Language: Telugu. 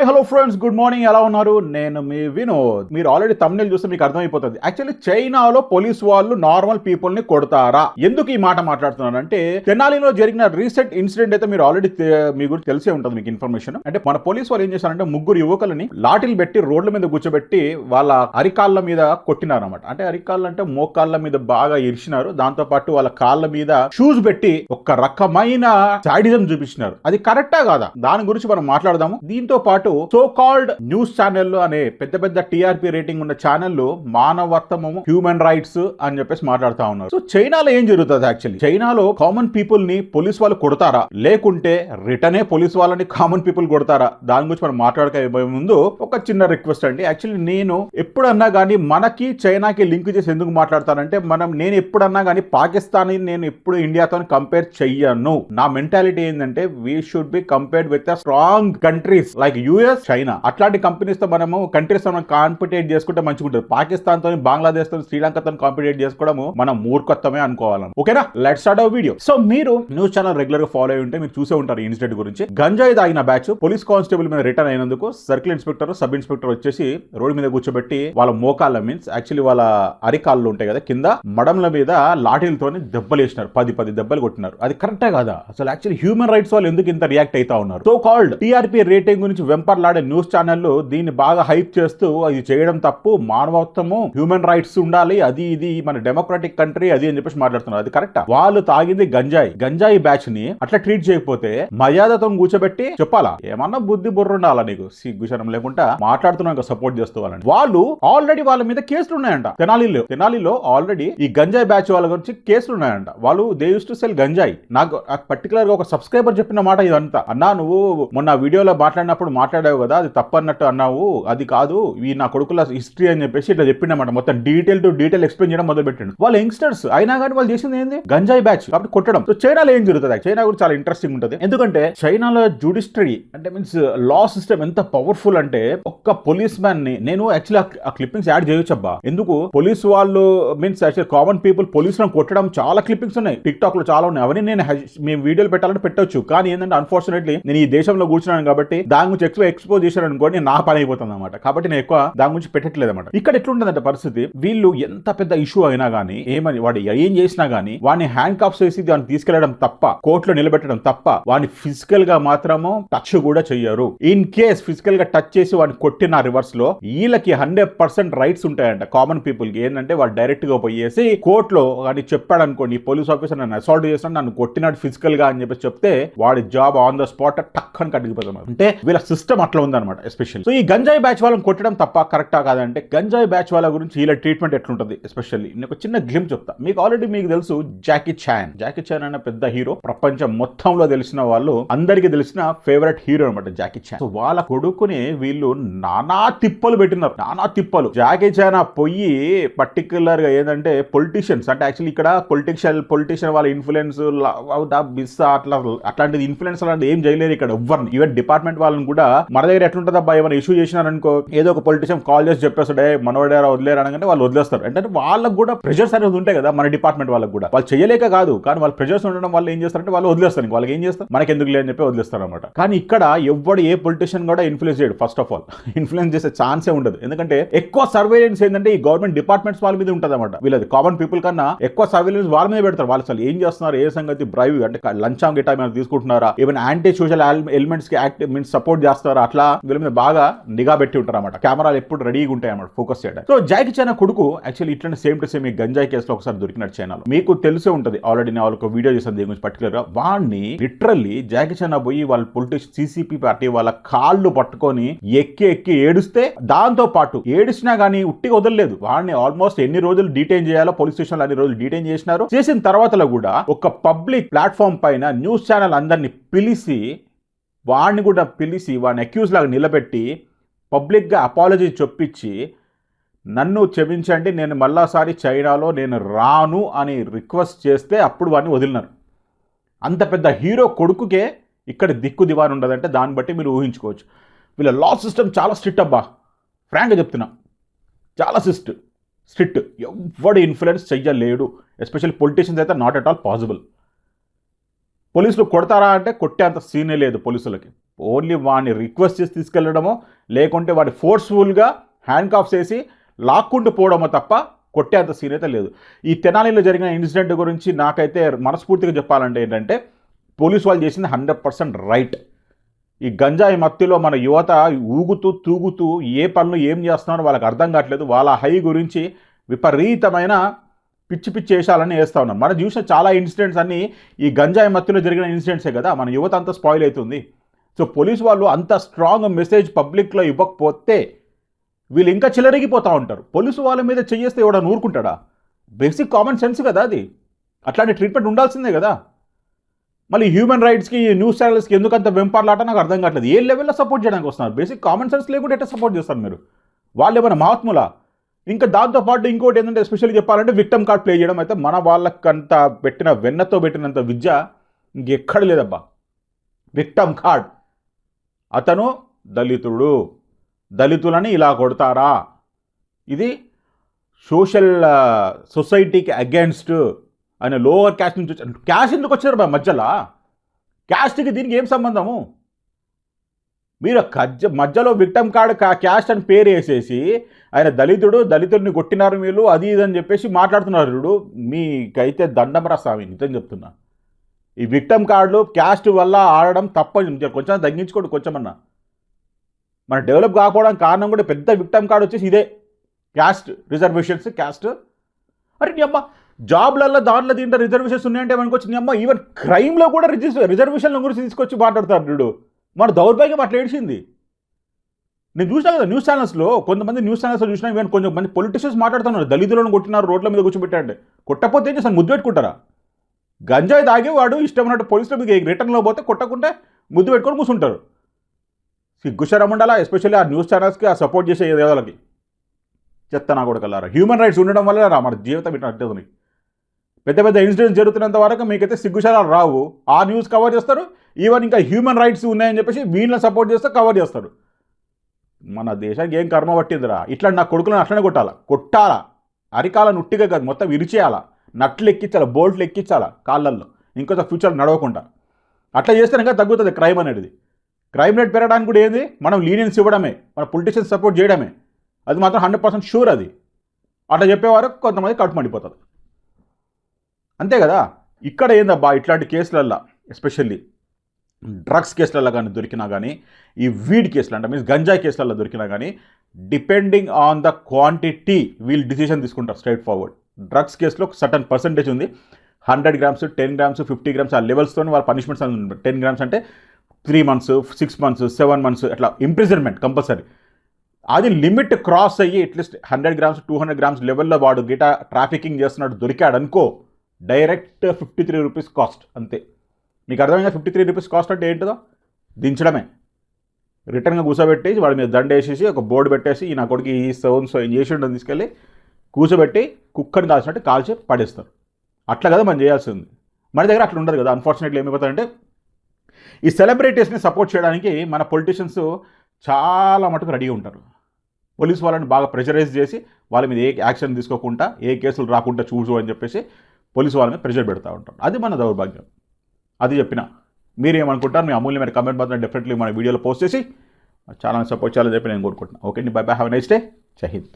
Hi hello friends, good morning. ఎలా ఉన్నారు? నేను మీ వినోద్. మీరు ఆల్రెడీ థంబ్నెయిల్ చూస్తే మీకు అర్థమైపోతుంది. యాక్చువల్లీ చైనాలో పోలీస్ వాళ్ళు నార్మల్ పీపుల్ ని కొడతారా? ఎందుకు ఈ మాట మాట్లాడుతున్నానంటే, తెనాలిలో జరిగిన రీసెంట్ ఇన్సిడెంట్ అయితే మీరు ఆల్రెడీ మీ గురించి తెలిసే ఉంటుంది మీకు ఇన్ఫర్మేషన్. అంటే మన పోలీస్ వాళ్ళు ఏం చేశారంటే, ముగ్గురు యువకులని లాఠీలు పెట్టి రోడ్ల మీద కూర్చోబెట్టి వాళ్ళ అరికాళ్ళ మీద కొట్టినారు అనమాట. అంటే అరికాళ్ళు అంటే మోకాళ్ళ మీద బాగా ఇరిచినారు. దాంతో పాటు వాళ్ళ కాళ్ళ మీద షూస్ పెట్టి ఒక రకమైన సాడిజం చూపించినారు. అది కరెక్టా కాదా? దాని గురించి మనం మాట్లాడదాము. దీంతో పాటు సో కాల్డ్ న్యూస్ ఛానల్ అనే పెద్ద పెద్ద టీఆర్పీ రేటింగ్ ఉన్న ఛానల్ మానవత్వము, హ్యూమన్ రైట్స్ అని చెప్పేసి మాట్లాడుతా ఉన్నారు. సో చైనాలో ఏం జరుగుతుంది? యాక్చువల్లీ చైనాలో కామన్ పీపుల్ ని పోలీస్ వాళ్ళు కొడతారా, లేకుంటే రిటర్నే పోలీస్ వాళ్ళని కామన్ పీపుల్ కొడతారా? దాని గురించి మనం మాట్లాడకపోయే ముందు ఒక చిన్న రిక్వెస్ట్ అండి. యాక్చువల్లీ నేను ఎప్పుడన్నా కానీ మనకి చైనాకి లింక్ చేసి ఎందుకు మాట్లాడతానంటే, నేను ఎప్పుడన్నా కానీ పాకిస్తాన్ నేను ఎప్పుడు ఇండియాతో కంపేర్ చెయ్యను. నా మెంటాలిటీ ఏంటంటే, we should be compared with strong countries like US, China. అట్లాంటి కంపెనీస్ తో మనము కంట్రీస్ తో కాంపిటేట్ చేసుకుంటే మంచిగా ఉంటుంది. పాకిస్తాన్ తో, బంగ్లాదేశ్ తో, శ్రీలంకతో కాంపిటేట్ చేసుకోవడము మనం మూర్ఖత్వమే అనుకోవాలని. ఓకేనా? Let's start our video. So మీరు న్యూస్ ఛానల్ రెగ్యులర్ గా ఫాలో అయి ఉంటే మీరు చూసే ఉంటారు ఈ ఇన్సిడెంట్ గురించి. గంజాయి తాగిన బ్యాచ్ పోలీస్ కానిస్టేబుల్ మీద రిటర్న్ అయినందుకు సర్కిల్ ఇన్స్పెక్టర్, సబ్ ఇన్స్పెక్టర్ వచ్చేసి రోడ్డు మీద కూర్చోబెట్టి వాళ్ళ మోకాళ్ళ మీన్స్ యాక్చువల్లీ వాళ్ళ అరికాళ్ళు ఉంటాయి కదా, కింద మడంల మీద లాఠీలతోని దెబ్బలు వేసినారు. 10 దెబ్బలు కొట్టినారు. అది కరెక్టే కాదా? అసలు యాక్చువల్లీ హ్యూమన్ రైట్స్ వాళ్ళు ఎందుకు ఇంత రియాక్ట్ అవుతా ఉన్నారు? సో కాల్డ్ టీఆర్పీ రేటింగ్ గురించి వెంపర్లాడే న్యూస్ ఛానళ్లు దీన్ని బాగా హైప్ చేస్తూ అది చేయడం తప్పు, మానవత్వము, హ్యూమన్ రైట్స్ ఉండాలి, అది ఇది మన డెమోక్రాటిక్ కంట్రీ అది అని చెప్పేసి మాట్లాడుతున్నారు. అది కరెక్టా? వాళ్ళు తాగింది గంజాయి బ్యాచ్ ని అట్లా ట్రీట్ చేయకపోతే మర్యాదతో కూర్చోబెట్టి చెప్పాలా? ఏమన్నా బుద్ధి బుర్ర ఉండాలా నీకు? సిగ్గుశరం లేకుండా మాట్లాడుతున్నాక సపోర్ట్ చేస్తూ వాళ్ళు ఆల్రెడీ వాళ్ళ మీద కేసులు ఉన్నాయంట. తెనాలిలో ఆల్రెడీ ఈ గంజాయి బ్యాచ్ వాళ్ళ గురించి కేసులు ఉన్నాయంట. వాళ్ళు దే యూస్ టు సెల్ గంజాయి. నాకు పర్టికులర్ గా ఒక సబ్స్క్రైబర్ చెప్పిన మాట ఇదంతా. అన్నా, నువ్వు మొన్న వీడియోలో మాట్లాడినప్పుడు మాట్లాడావు కదా, అది తప్పన్నట్టు అన్నావు, అది కాదు, ఈ నా కొడుకుల హిస్టరీ అని చెప్పేసి ఇట్లా చెప్పిండమాట. మొత్తం డీటెయిల్ టు డీటెయిల్ ఎక్స్ప్లెయిన్ చేయడం మొదలు పెట్టిండు. వాళ్ళు యంగ్స్టర్స్ అయినా కానీ వాళ్ళు చేసింది ఏంది? గంజాయి బ్యాచ్ కాబట్టి కొట్టడం. సో చైనాలో ఏం జరుగుతుంది? చైనా గురించి చాలా ఇంట్రెస్టింగ్ ఉంటుంది. ఎందుకంటే చైనాలో జ్యుడిషియరీ అంటే మీన్స్ లా సిస్టమ్ ఎంత పవర్ఫుల్ అంటే, ఒక్క పోలీస్ మ్యాన్ ని నేను యాక్చువల్లీ ఆ క్లిప్పింగ్స్ యాడ్ చేయొచ్చబ్బా. ఎందుకు? పోలీస్ వాళ్ళు మీన్స్ యాక్చువల్ కామన్ పీపుల్ పోలీసులను కొట్టడం చాలా క్లిప్పింగ్స్ ఉన్నాయి, టిక్ టాక్ లో చాలా ఉన్నాయి. అవన్నీ నేను మేము వీడియోలు పెట్టాలంటే పెట్టొచ్చు. కానీ ఏంటంటే అన్ఫార్చునేట్లీ నేను ఈ దేశంలో కూర్చున్నాను కాబట్టి దాని గురించి ఎక్కువ ఎక్స్పోజ్ చేశాను అనుకోండి, నా పని అయిపోతుంది అనమాట. కాబట్టి నేను ఎక్కువ దాని గురించి పెట్టట్లేదు అనమాట. ఇక్కడ ఎట్లుంటుందంటే పరిస్థితి, వీళ్ళు ఎంత పెద్ద ఇష్యూ అయినా కానీ, వాడు ఏం చేసినా గానీ వాడిని హ్యాండ్ కాప్స్ వేసి దాన్ని తీసుకెళ్లడం తప్ప, కోర్టులో నిలబెట్టడం తప్ప, వాడిని ఫిజికల్ గా మాత్రము టచ్ కూడా చెయ్యరు. ఇన్ కేస్ ఫిజికల్ గా టచ్ చేసి వాడిని కొట్టిన రివర్స్ లో వీళ్ళకి 100% రైట్స్ ఉంటాయంట. కామన్ పీపుల్ కి ఏంటంటే, వాడు డైరెక్ట్ గా పోయేసి కోర్టులో వాడిని చెప్పాడు అనుకోండి, పోలీస్ ఆఫీసర్ నన్ను అసాల్ట్ చేసినా, నన్ను కొట్టినాడు ఫిజికల్ గా అని చెప్పి చెప్తే వాడి జాబ్ ఆన్ ద స్పాట్ టక్ అని కట్టుకుపోతున్నారు. అంటే వీళ్ళ సిస్టమ్ అట్లా ఉందన్నమాట. ఎస్పెషల్లీ సో ఈ గంజాయి బ్యాచ్ వాళ్ళని కొట్టడం తప్ప కరెక్టా కాదంటే, గంజాయి బ్యాచ్ వాళ్ళ గురించి వీళ్ళ ట్రీట్మెంట్ ఎట్లుంటుంది ఎస్పెషల్లీ నేను ఒక చిన్న గ్లిమ్ చెప్తా. మీకు ఆల్రెడీ మీకు తెలుసు జాకీ చాన్ అనే పెద్ద హీరో, ప్రపంచం మొత్తంలో తెలిసిన వాళ్ళు అందరికీ తెలిసిన ఫేవరెట్ హీరో అనమాట జాకీ చాన్. సో వాళ్ళ కొడుకుని వీళ్ళు నానా తిప్పలు పెట్టినారు, నానా తిప్పలు. జాకీ చాన్ పొయ్యి పర్టికులర్ గా ఏంటంటే పొలిటీషియన్స్ అంటే యాక్చువల్లీ ఇక్కడ పొలిటీషియన్ వాళ్ళ ఇన్ఫ్లుయెన్స్ అట్లాంటిది ఇన్ఫ్లుయెన్స్ అలాంటి ఏం చేయలేరు ఇక్కడ ఎవ్వరిని. ఈవెన్ డిపార్ట్మెంట్ వాళ్ళని కూడా మన దగ్గర ఎట్లుంటుంది అబ్బా, ఏమైనా ఇష్యూ చేసినారనుకో ఏదో ఒక పొలిటీషియన్ కాల్ చేసి చెప్పేస్తాడే మనోడేరా వదిలేరు అనగానే వాళ్ళు వదిలేస్తారు. అంటే వాళ్ళకు కూడా ప్రెషర్స్ అనేది ఉంటాయి కదా మన డిపార్ట్మెంట్ వాళ్ళకి కూడా. వాళ్ళు చేయలేక కాదు, కానీ వాళ్ళు ప్రెషర్స్ ఉండడం వల్ల ఏం చేస్తారంటే వాళ్ళు వదిలేస్తారు. వాళ్ళకి ఏం చేస్తారు, మనకి ఎందుకు లేని చెప్పి వదిలేస్తారు అనమాట. కానీ ఇక్కడ ఎవ్వడు ఏ పొలిటీషియన్ కూడా ఇన్ఫ్లుయెన్స్ చేయడు. ఫస్ట్ ఆఫ్ ఆల్ ఇన్ఫ్లుయెన్స్ చేసే ఛాన్సే ఉండదు. ఎందుకంటే ఎక్కువ సర్వేలెన్స్ ఏంటంటే ఈ గవర్నమెంట్ డిపార్ట్మెంట్స్ వాళ్ళ మీద ఉంటుంది అనమాట. వీళ్ళది కామన్ పీపుల్ కన్నా ఎక్కువ సర్వేలెన్స్ వాళ్ళ మీద పెడతారు. వాళ్ళు అసలు ఏం చేస్తున్నారు, ఏ సంగతి, బ్రైవ్ అంటే లంచం గిట్టా ఏమైనా తీసుకుంటున్నారా, ఈవెన్ యాంటీ సోషల్ ఎలిమెంట్స్ కి మీన్స్ సపోర్ట్ చేస్తారు, అట్లా వీళ్ళ మీద బాగా నిఘా పెట్టి ఉంటారు అన్నమాట. కెమెరాలు ఎప్పుడు రెడీగా ఉంటాయి అన్నమాట ఫోకస్ చేయడం. సో జాకీ చాన్ కొడుకు యాక్చువల్లీ ఇట్లా సేమ్ టు సేమ్ ఈ గంజాయి కేసులో ఒకసారి దొరికినట్టు చైనాలో. మీకు తెలిసే ఉంటుంది ఆల్రెడీ, నేను వాళ్ళకి వీడియో చేశాను దీని గురించి పర్టికులర్ గా. వాడిని లిటరల్లీ జాకీ చాన్ పోయి వాళ్ళ పొలిటిషియన్ సిసిపి పార్టీ వాళ్ళ కాళ్ళు పట్టుకొని ఎక్కి ఏడుస్తే, దాంతో పాటు ఏడిసినా గానీ ఉట్టిగా వదలలేదు. వాడిని ఆల్మోస్ట్ ఎన్ని రోజులు డీటైన్ చేయాలో పోలీస్ స్టేషన్ లో అన్ని రోజులు డీటైన్ చేసినారు. చేసిన తర్వాతలో కూడా ఒక పబ్లిక్ ప్లాట్ఫామ్ పైన న్యూస్ ఛానల్ అందరినీ వాడిని అక్యూజ్ లాగా నిలబెట్టి పబ్లిక్గా అపాలజీ చెప్పించి, నన్ను క్షమించండి, నేను మళ్ళాసారి చైనాలో నేను రాను అని రిక్వెస్ట్ చేస్తే అప్పుడు వాడిని వదిలినారు. అంత పెద్ద హీరో కొడుకుకే ఇక్కడ దిక్కు దివాన్ ఉండదంటే దాన్ని బట్టి మీరు ఊహించుకోవచ్చు. వీళ్ళ లా సిస్టమ్ చాలా స్ట్రిక్ట్ అబ్బా, ఫ్రాంక్గా చెప్తున్నా, చాలా స్ట్రిక్ట్. ఎవడు ఇన్ఫ్లుయెన్స్ చెయ్యలేడు. ఎస్పెషల్లీ పొలిటీషియన్స్ అయితే నాట్ ఎట్ ఆల్ పాసిబుల్. పోలీసులు కొడతారా అంటే కొట్టే అంత సీనే లేదు పోలీసులకి. ఓన్లీ వాడిని రిక్వెస్ట్ చేసి తీసుకెళ్ళడమో లేకుంటే వాడిని ఫోర్స్ఫుల్గా హ్యాండ్ కాఫ్స్ వేసి లాక్కుంటూ పోవడమో తప్ప కొట్టేంత సీన్ అయితే లేదు. ఈ తెనాలిలో జరిగిన ఇన్సిడెంట్ గురించి నాకైతే మనస్ఫూర్తిగా చెప్పాలంటే ఏంటంటే పోలీసు వాళ్ళు చేసింది 100% రైట్. ఈ గంజాయి మత్తులో మన యువత ఊగుతూ తూగుతూ ఏ పనులు ఏం చేస్తున్నారో వాళ్ళకి అర్థం కావట్లేదు. వాళ్ళ హై గురించి విపరీతమైన పిచ్చి పిచ్చి వేషాలన్నీ వేస్తూ ఉన్నారు. మనం చూసిన చాలా ఇన్సిడెంట్స్ అన్నీ ఈ గంజాయి మత్తులో జరిగిన ఇన్సిడెంట్సే కదా. మన యువత అంతా స్పాయిల్ అవుతుంది. సో పోలీసు వాళ్ళు అంత స్ట్రాంగ్ మెసేజ్ పబ్లిక్లో ఇవ్వకపోతే వీళ్ళు ఇంకా చిల్లరిగిపోతూ ఉంటారు. పోలీసు వాళ్ళ మీద చేస్తే ఎవడన్నా ఊరుకుంటాడా? బేసిక్ కామన్ సెన్స్ కదా అది. అట్లాంటి ట్రీట్మెంట్ ఉండాల్సిందే కదా. మళ్ళీ హ్యూమన్ రైట్స్కి న్యూస్ ఛానల్స్కి ఎందుకంత వెంపర్లాట నాకు అర్థం కావట్లేదు. ఏ లెవెల్లో సపోర్ట్ చేయడానికి వస్తున్నారు? బేసిక్ కామన్ సెన్స్ లేకుండా ఎట్లా సపోర్ట్ చేస్తారు మీరు? వాళ్ళు ఏమైనా మహాత్ములా? ఇంకా దాంతోపాటు ఇంకోటి ఏంటంటే ఎస్పెషల్లీ చెప్పాలంటే విక్టమ్ కార్డ్ ప్లే చేయడం అయితే మన వాళ్ళకంత వెన్నతో పెట్టినంత విద్య ఇంకెక్కడ లేదబ్బా. విక్టమ్ కార్డ్, అతను దళితుడు, దళితులని ఇలా కొడతారా? ఇది సోషల్ సొసైటీకి అగేన్స్ట్. ఆయన లోవర్ క్యాస్ట్ నుంచి క్యాస్ట్ ఎందుకు వచ్చారు మధ్యలో? క్యాస్ట్కి దీనికి ఏం సంబంధము? మీరు మధ్యలో విక్టమ్ కార్డ్ క్యాస్ట్ అని పేరు వేసేసి ఆయన దళితుడిని కొట్టినారు వీళ్ళు అది ఇది అని చెప్పేసి మాట్లాడుతున్నారు. వీడు మీకైతే దండం రా స్వామి, నిజం చెప్తున్నా. ఈ విక్టమ్ కార్డులు క్యాస్ట్ వల్ల ఆడడం తప్ప. కొంచెం తగ్గించుకోండి కొంచెమన్నా. మన డెవలప్ కాకపోవడానికి కారణం కూడా పెద్ద విక్టమ్ కార్డు వచ్చేసి ఇదే, క్యాస్ట్ రిజర్వేషన్స్. క్యాస్ట్ అరే నీ అమ్మ జాబ్లలో దీంట్లో రిజర్వేషన్స్ ఉన్నాయంటే మనకొచ్చి నీ అమ్మ ఈవెన్ క్రైమ్లో కూడా రిజర్వేషన్ల గురించి తీసుకొచ్చి మాట్లాడతారు. వీడు మన దౌర్భాగ్యం అట్లా ఏడిచింది. నేను చూసినా కదా న్యూస్ ఛానల్స్లో, కొంతమంది న్యూస్ ఛానల్స్లో చూసినా ఈవెన్ కొంచెం మంది పొలిటీషియన్స్ మాట్లాడుతున్నారు. దళితులను కొట్టినారు, రోడ్ల మీద కూర్చోబెట్టాడు. కొట్టకపోతే ఏం చేస్తాను? ముద్దు పెట్టుకుంటారా? గంజాయి తాగేవాడు ఇష్టం ఉన్నట్టు పోలీసుల మీద రిటర్న్లో పోతే కొట్టకుంటే ముద్దు పెట్టుకొని కూర్చుంటారు. సిగ్గుశరం ఉండాలా, ఎస్పెషల్లీ ఆ న్యూస్ ఛానల్స్కి ఆ సపోర్ట్ చేసే వాళ్ళకి. చెత్త నా కూడా కల్లారా. హ్యూమన్ రైట్స్ ఉండడం వల్ల రా మన జీవితం ఇట్లా అట్టేది. పెద్ద పెద్ద ఇన్సిడెంట్స్ జరుగుతున్నంత వరకు మీకైతే సిగ్గుశరాలు రావు. ఆ న్యూస్ కవర్ చేస్తారు. ఈవెన్ ఇంకా హ్యూమన్ రైట్స్ ఉన్నాయని చెప్పేసి వీళ్ళని సపోర్ట్ చేస్తే కవర్ చేస్తారు. మన దేశానికి ఏం కర్మ పట్టిందిరా? ఇట్లా నా కొడుకులను అట్లనే కొట్టాలా. అరికాలను ఉట్టిగా కాదు, మొత్తం విరిచేయాలా, నట్లు ఎక్కించాలా, బోల్ట్లు ఎక్కించాలా కాళ్ళల్లో, ఇంకొక ఫ్యూచర్ నడవకుండా. అట్లా చేస్తే ఇంకా తగ్గుతుంది క్రైమ్ అనేది. క్రైమ్ రేట్ పెరగడానికి కూడా ఏంది, మనం లీనియన్స్ ఇవ్వడమే, మన పొలిటీషియన్స్ సపోర్ట్ చేయడమే. అది మాత్రం 100% షూర్. అది అట్లా చెప్పేవారు కొంతమంది కడుపు మండిపోతుంది. అంతే కదా. ఇక్కడ ఏందబ్బా ఇట్లాంటి కేసులల్లో, ఎస్పెషల్లీ డ్రగ్స్ కేసులలో కానీ దొరికినా కానీ, ఈ వీడ్ కేసులు అంటే మీన్స్ గంజాయి కేసులలో దొరికినా కానీ, డిపెండింగ్ ఆన్ ద క్వాంటిటీ వీళ్ళు డిసిషన్ తీసుకుంటారు స్ట్రైట్ ఫార్వర్డ్. డ్రగ్స్ కేసులో సర్టన్ పర్సంటేజ్ ఉంది. 100 grams, 10 grams, 50 grams ఆ లెవెల్స్తో వాళ్ళ పనిష్మెంట్స్. 10 grams అంటే 3 months, 6 months, 7 months అట్లా ఇంప్రిజన్మెంట్ కంపల్సరీ. అది లిమిట్ క్రాస్ అయ్యి అట్లీస్ట్ 100 grams, 200 grams లెవెల్లో వాడు ట్రాఫికింగ్ చేస్తున్నాడు దొరికాడు అనుకో, డైరెక్ట్ 53 rupees కాస్ట్. అంతే. మీకు అర్థమైందా? 53 rupees కాస్ట్ అంటే ఏంటిదో? దించడమే. రిటర్న్గా కూర్చోబెట్టి వాడి మీద దండ వేసేసి ఒక బోర్డు పెట్టేసి ఈ నా కొడుకు ఈ సో ఏం చేసి ఉండని తీసుకెళ్ళి కూర్చోబెట్టి కుక్కని కాల్చినట్టు కాల్చి పడేస్తారు. అట్లా కదా మనం చేయాల్సింది. మన దగ్గర అట్లా ఉండదు కదా. అన్ఫార్చునేట్లీ ఏమైపోతాయంటే ఈ సెలబ్రిటీస్ని సపోర్ట్ చేయడానికి మన పొలిటీషియన్స్ చాలా మటుకు రెడీగా ఉంటారు. పోలీసు వాళ్ళని బాగా ప్రెషరైజ్ చేసి వాళ్ళ మీద ఏ యాక్షన్ తీసుకోకుండా, ఏ కేసులు రాకుండా చూసు అని చెప్పేసి పోలీసు వాళ్ళ మీద ప్రెషర్ పెడతా ఉంటారు. అది మన దౌర్భాగ్యం. అది చెప్పిన మీరేమనుకుంటారు? మీ అమూల్యమైన కమెంట్ మాత్రం డెఫినెట్లీ మన వీడియోలో పోస్ట్ చేసి ఛానల్ సపోర్ట్ చేయాలని చెప్పి నేను కోరుకుంటున్నాను. ఓకే అండి, by by, have a nice day. జై హింద్.